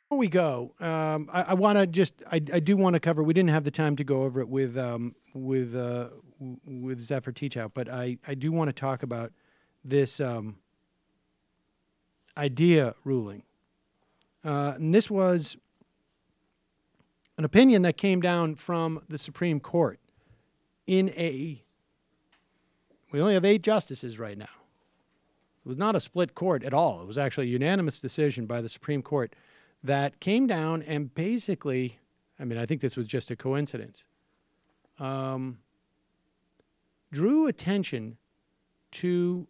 Before we go, I want to I do want to cover. We didn't have the time to go over it with Zephyr Teach Out, but I do want to talk about this idea ruling. And this was an opinion that came down from the Supreme Court in we only have 8 justices right now. It was not a split court at all. It was actually a unanimous decision by the Supreme Court that came down and basically, I mean, I think this was just a coincidence, drew attention to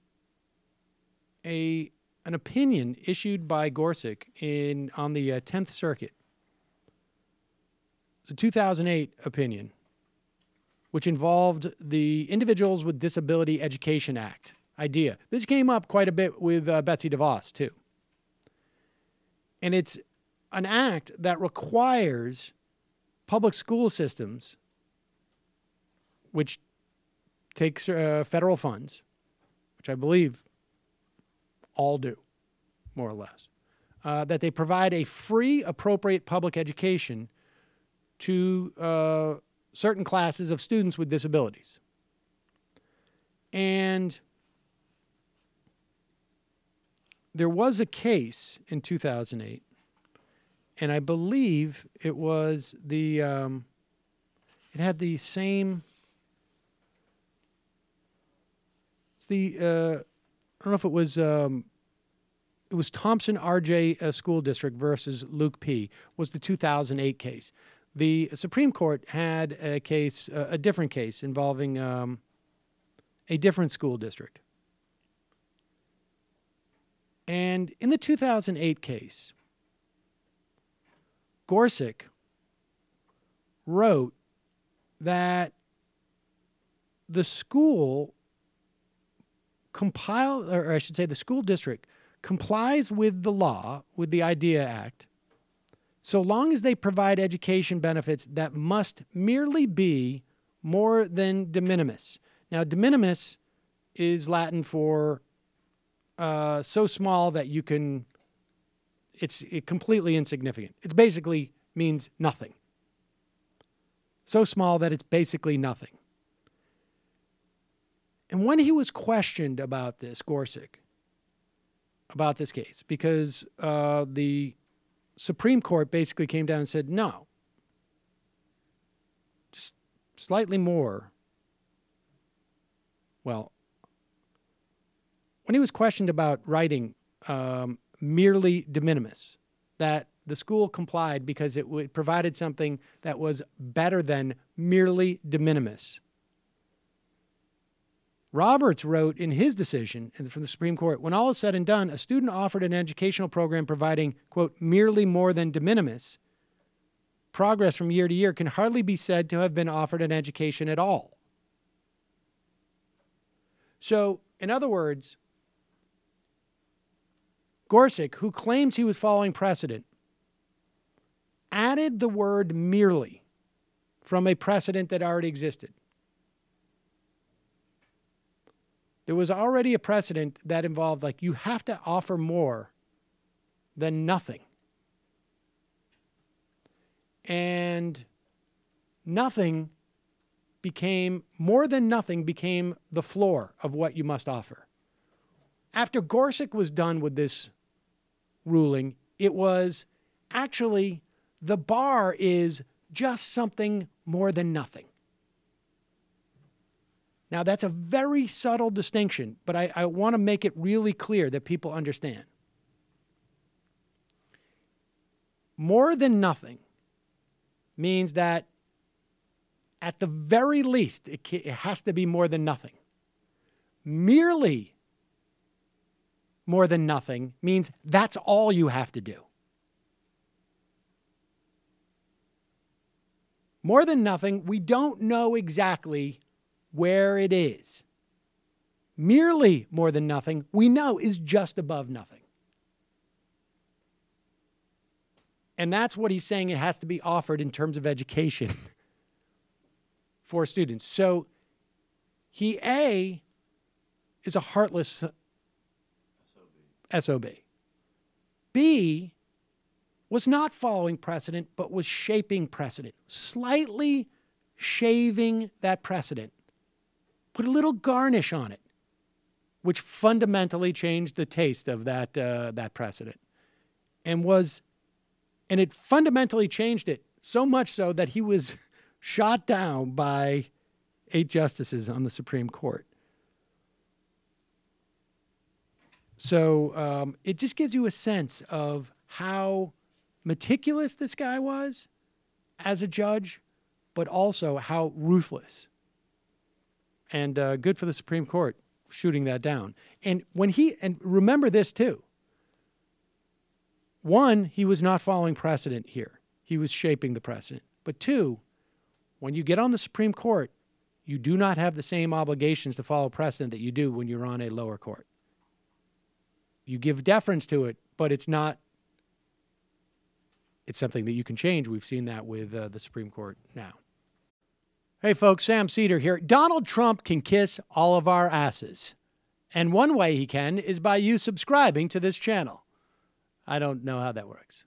an opinion issued by Gorsuch on the 10th Circuit. It's a 2008 opinion, which involved the Individuals with Disability Education Act idea. This came up quite a bit with Betsy DeVos, too. And it's an act that requires public school systems, which takes federal funds, which I believe all do, more or less, that they provide a free, appropriate public education to certain classes of students with disabilities. And there was a case in 2008, and I believe it was it had the same, I don't know if it was Thompson RJ School District versus Luke P. was the 2008 case. The Supreme Court had a case, a different case involving a different school district. And in the 2008 case, Gorsuch wrote that the school the school district complies with the law, with the IDEA Act, so long as they provide education benefits that must merely be more than de minimis. Now, de minimis is Latin for so small that you can, it's completely insignificant. It basically means nothing. So small that it's basically nothing. And when he was questioned about this, Gorsuch, about this case, because the Supreme Court basically came down and said, no, just slightly more. Well, when he was questioned about writing merely de minimis, that the school complied because it provided something that was better than merely de minimis, Roberts wrote in his decision from the Supreme Court, when all is said and done, a student offered an educational program providing, quote, merely more than de minimis progress from year to year can hardly be said to have been offered an education at all. So, in other words, Gorsuch, who claims he was following precedent, added the word merely from a precedent that already existed. There was already a precedent that involved, like, you have to offer more than nothing. And nothing became, more than nothing became the floor of what you must offer. After Gorsuch was done with this ruling, it was actually the bar is just something more than nothing. Now, that's a very subtle distinction, but I want to make it really clear that people understand. More than nothing means that at the very least, it has to be more than nothing. Merely more than nothing means that's all you have to do. More than nothing, we don't know exactly where it is. Merely more than nothing, we know is just above nothing. And that's what he's saying it has to be offered in terms of education for students. So he, A, is a heartless SOB. B, was not following precedent, but was shaping precedent, slightly shaving that precedent, put a little garnish on it, which fundamentally changed the taste of that precedent, and it fundamentally changed it so much so that he was shot down by 8 justices on the Supreme Court. So it just gives you a sense of how meticulous this guy was as a judge, but also how ruthless. And good for the Supreme Court shooting that down. And remember this too. 1, he was not following precedent here. He was shaping the precedent. But 2, when you get on the Supreme Court, you do not have the same obligations to follow precedent that you do when you're on a lower court. You give deference to it, but it's something that you can change. We've seen that with the Supreme Court now. Hey folks, Sam Seder here. Donald Trump can kiss all of our asses. And one way he can is by you subscribing to this channel. I don't know how that works.